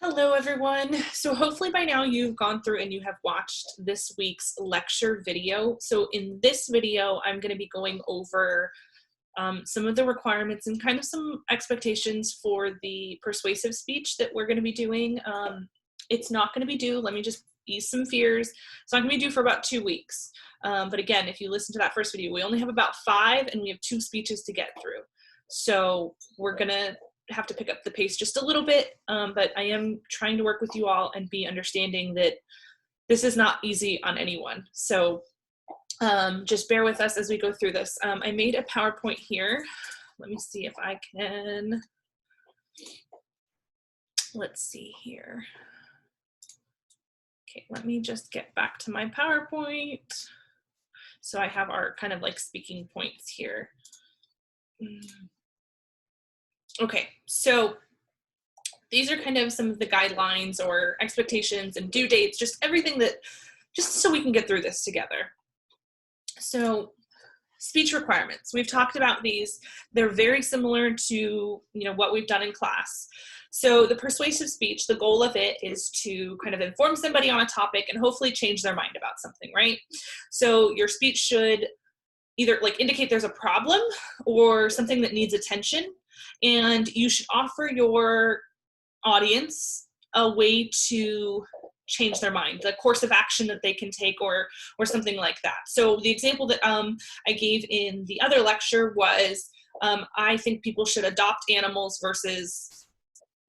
Hello, everyone. So hopefully by now you've gone through and you have watched this week's lecture video. So in this video, I'm going to be going over some of the requirements and kind of some expectations for the persuasive speech that we're going to be doing. It's not going to be due. Let me just ease some fears. It's not going to be due for about 2 weeks. But again, if you listen to that first video, we only have about 5 and we have 2 speeches to get through. So we're going to have to pick up the pace just a little bit, but I am trying to work with you all and be understanding that this is not easy on anyone. So just bear with us as we go through this. I made a PowerPoint here. Let me see if I can, let's see here. Okay, let me just get back to my PowerPoint. So I have our kind of like speaking points here. Okay, so these are kind of some of the guidelines or expectations and due dates, just everything that, just so we can get through this together. So speech requirements, we've talked about these. They're very similar to what we've done in class. So the persuasive speech, the goal of it is to kind of inform somebody on a topic and hopefully change their mind about something, right? So your speech should either like indicate there's a problem or something that needs attention. And you should offer your audience a way to change their mind, a course of action that they can take or something like that. So the example that I gave in the other lecture was I think people should adopt animals versus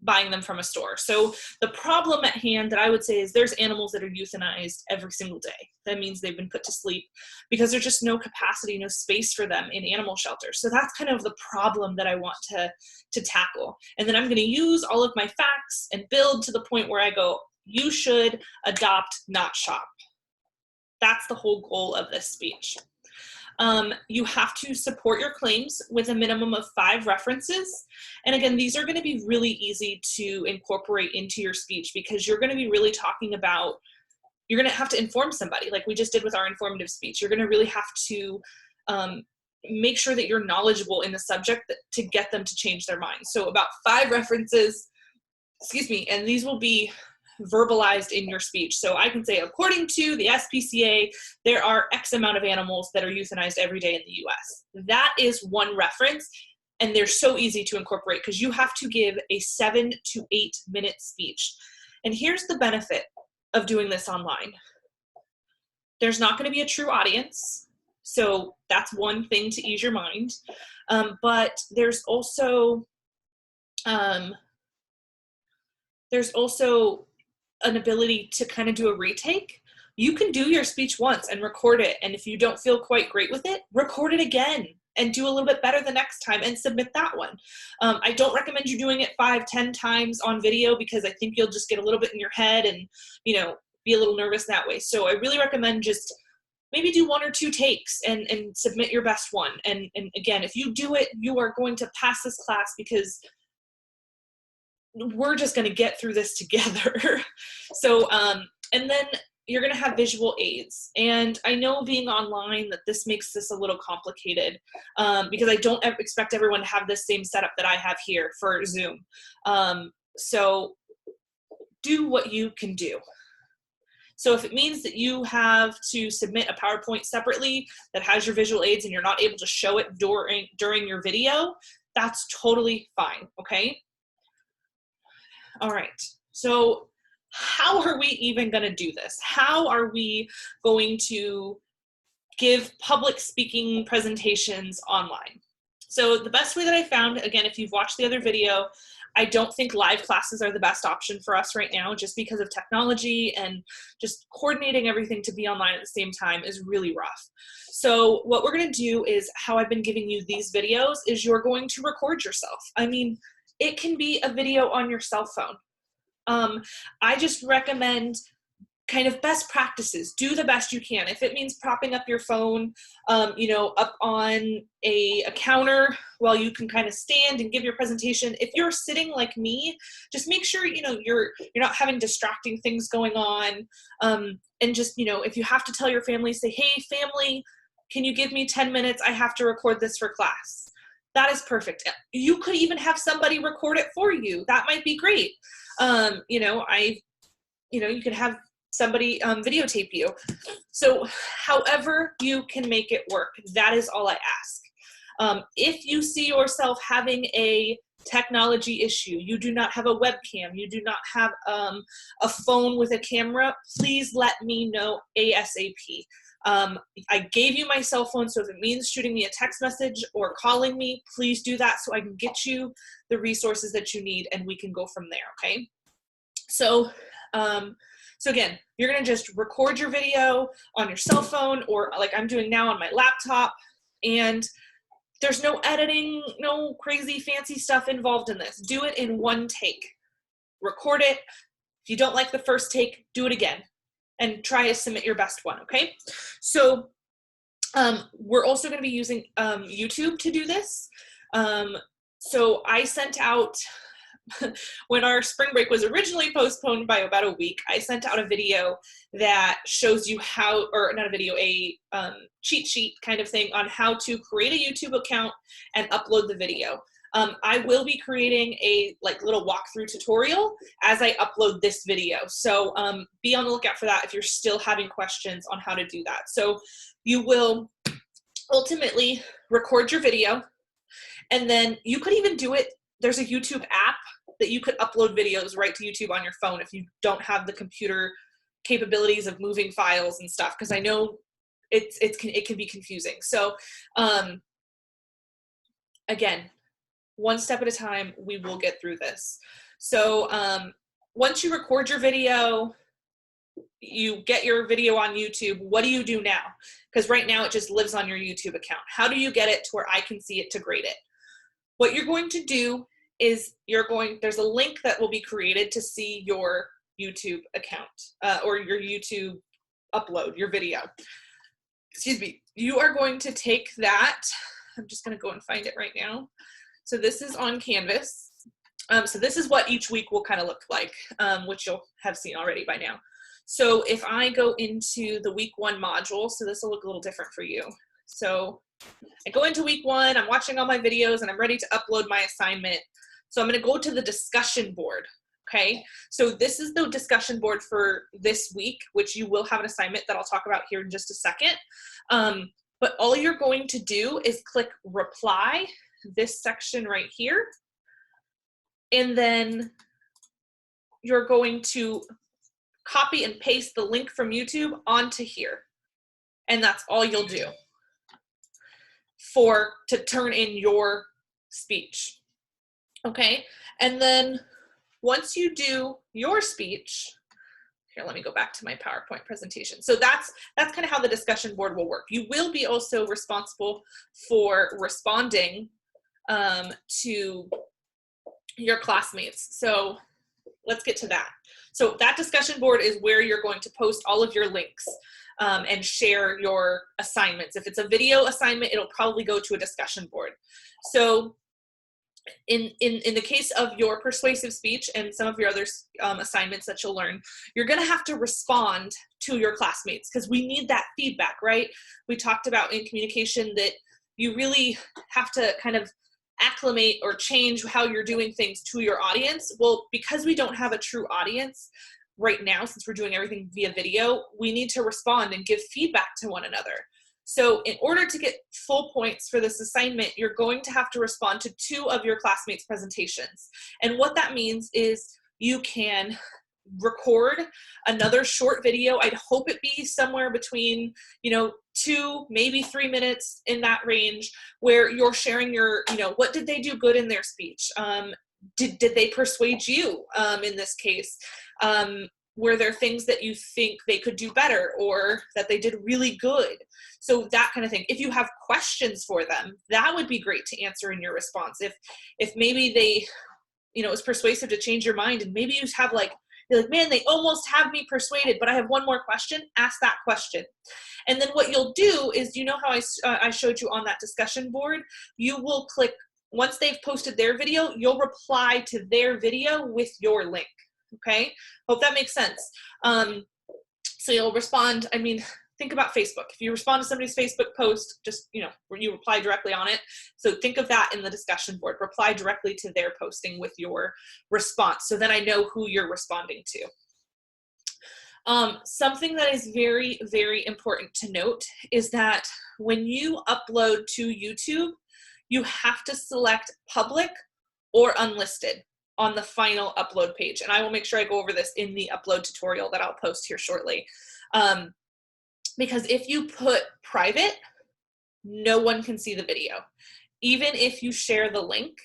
buying them from a store. So the problem at hand that I would say is there's animals that are euthanized every single day. That means they've been put to sleep because there's just no capacity, no space for them in animal shelters. So that's kind of the problem that I want to tackle. And then I'm going to use all of my facts and build to the point where I go, you should adopt, not shop. That's the whole goal of this speech. You have to support your claims with a minimum of 5 references. And again, these are going to be really easy to incorporate into your speech because you're going to be really talking about, you're going to have to inform somebody like we just did with our informative speech. You're going to really have to make sure that you're knowledgeable in the subject to get them to change their mind. So about 5 references, and these will be verbalized in your speech. So I can say, according to the SPCA, there are X amount of animals that are euthanized every day in the US. That is one reference, and they're so easy to incorporate because you have to give a 7 to 8 minute speech. And here's the benefit of doing this online. There's not going to be a true audience. So that's one thing to ease your mind. But there's also an ability to kind of do a retake. You can do your speech once and record it. And if you don't feel quite great with it, record it again and do a little bit better the next time and submit that one. I don't recommend you doing it 5, 10 times on video because I think you'll just get a little bit in your head and, be a little nervous that way. So I really recommend just maybe do 1 or 2 takes and submit your best one. And again, if you do it, you are going to pass this class because we're just going to get through this together. So, and then you're going to have visual aids. And I know being online that this makes this a little complicated because I don't expect everyone to have the same setup that I have here for Zoom. So do what you can do. So if it means that you have to submit a PowerPoint separately that has your visual aids and you're not able to show it during your video, that's totally fine, okay? All right, so how are we even going to do this? How are we going to give public speaking presentations online? So the best way that I found, again, if you've watched the other video, I don't think live classes are the best option for us right now just because of technology and just coordinating everything to be online at the same time is really rough. So what we're going to do is how I've been giving you these videos is you're going to record yourself. I mean, it can be a video on your cell phone. I just recommend kind of best practices. Do the best you can. If it means propping up your phone, up on a counter while you can kind of stand and give your presentation. If you're sitting like me, just make sure, you're not having distracting things going on. And just, if you have to tell your family, say, hey, family, can you give me 10 minutes? I have to record this for class. that is perfect. You could even have somebody record it for you. That might be great. You know, you could have somebody videotape you. So however you can make it work, that is all I ask. If you see yourself having a technology issue, you do not have a webcam, you do not have a phone with a camera, please let me know ASAP. I gave you my cell phone, so if it means shooting me a text message or calling me, please do that so I can get you the resources that you need and we can go from there, okay? So again, you're gonna just record your video on your cell phone or like I'm doing now on my laptop, and there's no editing, no crazy fancy stuff involved in this. Do it in one take. Record it. If you don't like the first take, do it again and try to submit your best one, okay? So we're also gonna be using YouTube to do this. So I sent out, when our spring break was originally postponed by about a week, I sent out a video that shows you how, or not a video, a cheat sheet kind of thing on how to create a YouTube account and upload the video. I will be creating a little walkthrough tutorial as I upload this video. So be on the lookout for that if you're still having questions on how to do that. So you will ultimately record your video, and then you could even do it. There's a YouTube app that you could upload videos right to YouTube on your phone if you don't have the computer capabilities of moving files and stuff, because I know it can be confusing. So again, one step at a time, we will get through this. So once you record your video, you get your video on YouTube, what do you do now? Because right now it just lives on your YouTube account. How do you get it to where I can see it to grade it? What you're going to do is there's a link that will be created to see your YouTube account or your YouTube upload, your video. Excuse me. You are going to take that. I'm just going to go and find it right now. So this is on Canvas. So this is what each week will kind of look like, which you'll have seen already by now. So if I go into the week 1 module, so this will look a little different for you. So I go into week 1, I'm watching all my videos and I'm ready to upload my assignment. So I'm going to go to the discussion board. Okay. So this is the discussion board for this week, which you will have an assignment that I'll talk about here in just a second. But all you're going to do is click reply, this section right here. And then you're going to copy and paste the link from YouTube onto here. And that's all you'll do to turn in your speech. Okay. And then once you do your speech, here, let me go back to my PowerPoint presentation. So that's kind of how the discussion board will work. You will be also responsible for responding to your classmates. So let's get to that. So that discussion board is where you're going to post all of your links and share your assignments. If it's a video assignment, it'll probably go to a discussion board. So in the case of your persuasive speech and some of your other assignments that you'll learn, you're going to have to respond to your classmates because we need that feedback, right? We talked about in communication that you really have to kind of acclimate or change how you're doing things to your audience. Well, because we don't have a true audience right now, since we're doing everything via video, we need to respond and give feedback to one another. So in order to get full points for this assignment, you're going to have to respond to 2 of your classmates' presentations. And what that means is you can record another short video. I'd hope it be somewhere between, 2, maybe 3 minutes in that range, where you're sharing your, what did they do good in their speech? Did they persuade you in this case? Were there things that you think they could do better or that they did really good? So that kind of thing. If you have questions for them, that would be great to answer in your response. If maybe they, it was persuasive to change your mind, and maybe you have you're like, man, they almost have me persuaded, but I have one more question, ask that question. And then what you'll do is, how I showed you on that discussion board, you will click, once they've posted their video, you'll reply to their video with your link. Okay, hope that makes sense. So you'll respond. I mean, think about Facebook. If you respond to somebody's Facebook post, just, you know, you reply directly on it. So think of that in the discussion board. Reply directly to their posting with your response. So then I know who you're responding to. Something that is very, very important to note is that when you upload to YouTube, you have to select public or unlisted on the final upload page. And I will make sure I go over this in the upload tutorial that I'll post here shortly. Because if you put private, no one can see the video. Even if you share the link,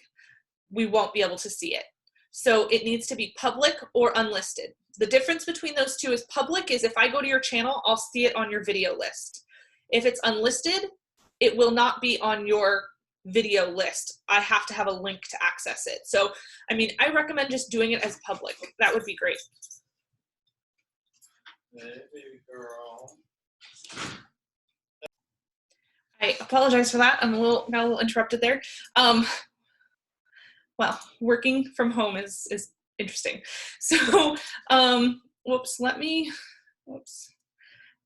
we won't be able to see it. So it needs to be public or unlisted. The difference between those two is public is if I go to your channel, I'll see it on your video list. If it's unlisted, it will not be on your video list. I have to have a link to access it. So, I mean, I recommend just doing it as public. That would be great. Baby girl. I apologize for that. I'm got a little interrupted there. Well, working from home is interesting. So, whoops,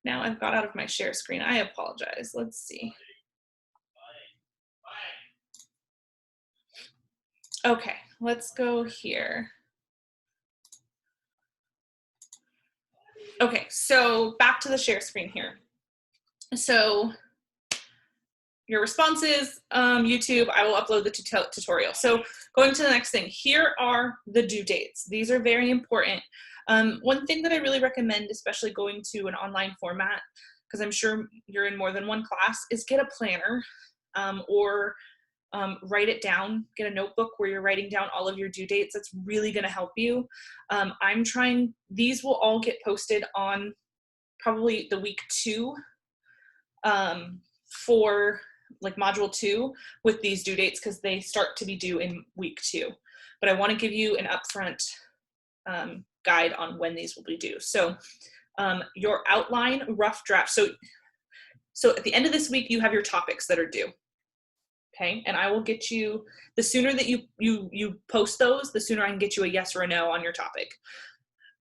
now I've got out of my share screen. I apologize. Let's see. Okay, let's go here. Okay, so back to the share screen here. So your responses, YouTube, I will upload the tutorial. So going to the next thing, here are the due dates. These are very important. One thing that I really recommend, especially going to an online format, because I'm sure you're in more than one class, is get a planner or write it down, get a notebook where you're writing down all of your due dates. That's really gonna help you. These will all get posted on probably the week 2 for like module 2 with these due dates because they start to be due in week 2. But I wanna give you an upfront guide on when these will be due. So your outline, rough draft. So at the end of this week, you have your topics that are due. Okay, and I will get you, the sooner that you post those, the sooner I can get you a yes or a no on your topic.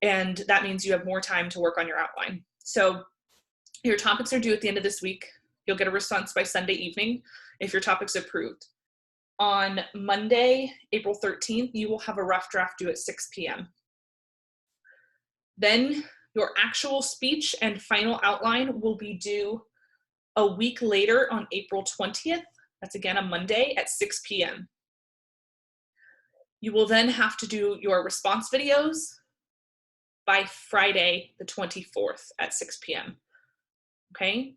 And that means you have more time to work on your outline. So your topics are due at the end of this week. You'll get a response by Sunday evening if your topic's approved. On Monday, April 13th, you will have a rough draft due at 6 p.m. Then your actual speech and final outline will be due a week later on April 20th. That's again a Monday at 6 p.m. You will then have to do your response videos by Friday the 24th at 6 p.m. Okay?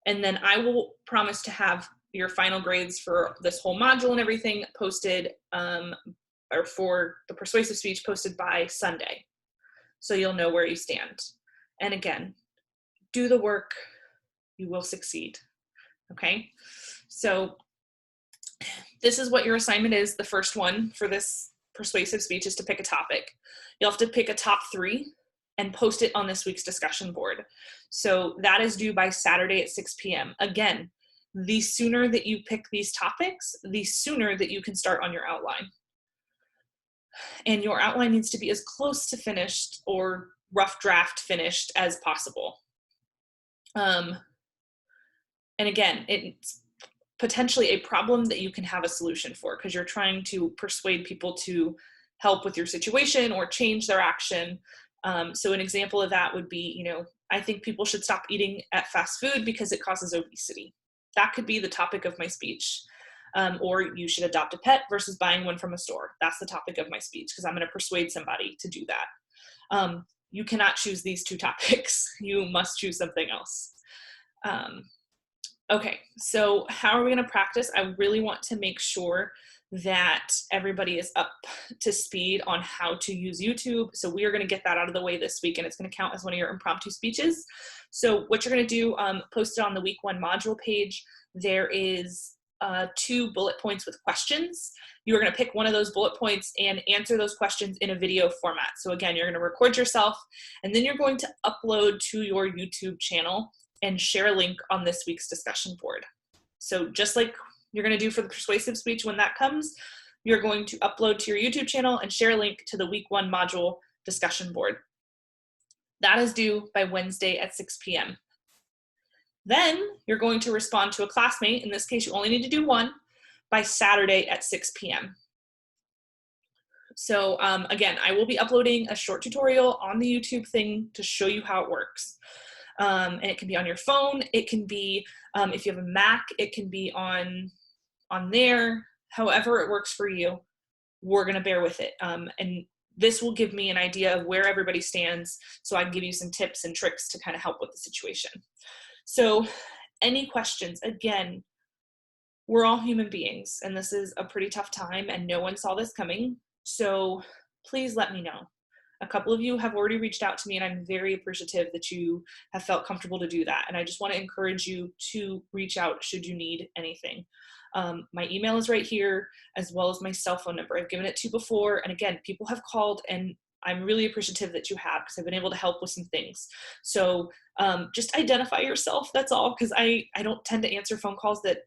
And then I will promise to have your final grades for this whole module and everything posted, or for the persuasive speech posted by Sunday. So you'll know where you stand. And again, do the work, you will succeed. Okay? So this is what your assignment is. The first one for this persuasive speech is to pick a topic. You'll have to pick a top 3 and post it on this week's discussion board. So that is due by Saturday at 6 p.m. Again, the sooner that you pick these topics, the sooner that you can start on your outline. And your outline needs to be as close to finished or rough draft finished as possible. And again, it's potentially a problem that you can have a solution for because you're trying to persuade people to help with your situation or change their action. So an example of that would be, you know, I think people should stop eating at fast food because it causes obesity. That could be the topic of my speech. Or you should adopt a pet versus buying one from a store. That's the topic of my speech because I'm going to persuade somebody to do that. You cannot choose these 2 topics. You must choose something else. Okay, so how are we going to practice? I really want to make sure that everybody is up to speed on how to use YouTube. So we are going to get that out of the way this week, and it's going to count as one of your impromptu speeches. So what you're going to do, post it on the week 1 module page. There is 2 bullet points with questions. You're going to pick one of those bullet points and answer those questions in a video format. So again, you're going to record yourself, and then you're going to upload to your YouTube channel and share a link on this week's discussion board. So just like you're going to do for the persuasive speech when that comes, you're going to upload to your YouTube channel and share a link to the week 1 module discussion board. That is due by Wednesday at 6 p.m. Then you're going to respond to a classmate. In this case, you only need to do one by Saturday at 6 p.m. So again, I will be uploading a short tutorial on the YouTube thing to show you how it works. And it can be on your phone. It can be, if you have a Mac, it can be on there. However it works for you, we're going to bear with it. And this will give me an idea of where everybody stands, so I can give you some tips and tricks to kind of help with the situation. So any questions? Again, we're all human beings, and this is a pretty tough time, and no one saw this coming. So please let me know. A couple of you have already reached out to me, and I'm very appreciative that you have felt comfortable to do that. And I just want to encourage you to reach out should you need anything. My email is right here, as well as my cell phone number. I've given it to you before. And again, people have called, and I'm really appreciative that you have, because I've been able to help with some things. So just identify yourself, that's all, because I don't tend to answer phone calls that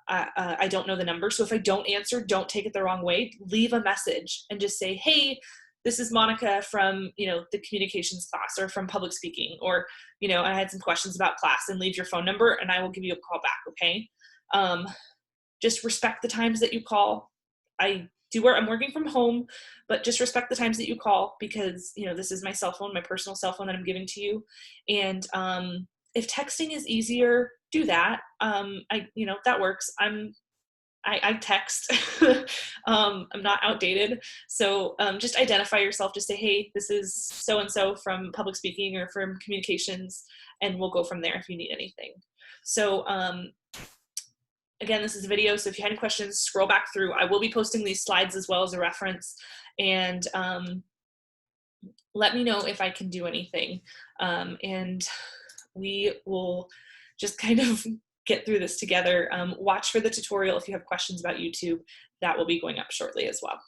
I don't know the number. So if I don't answer, don't take it the wrong way. Leave a message and just say, hey, this is Monica from, the communications class, or from public speaking, or, I had some questions about class, and leave your phone number and I will give you a call back. Okay. Just respect the times that you call. I'm working from home, but just respect the times that you call, because, this is my cell phone, my personal cell phone that I'm giving to you. And, if texting is easier, do that. That works. I text. I'm not outdated. So just identify yourself. Just say, hey, this is so-and-so from public speaking or from communications, and we'll go from there if you need anything. So again, this is a video, so if you had any questions, scroll back through. I will be posting these slides as well as a reference, and let me know if I can do anything. And we will just kind of get through this together. Watch for the tutorial if you have questions about YouTube. That will be going up shortly as well.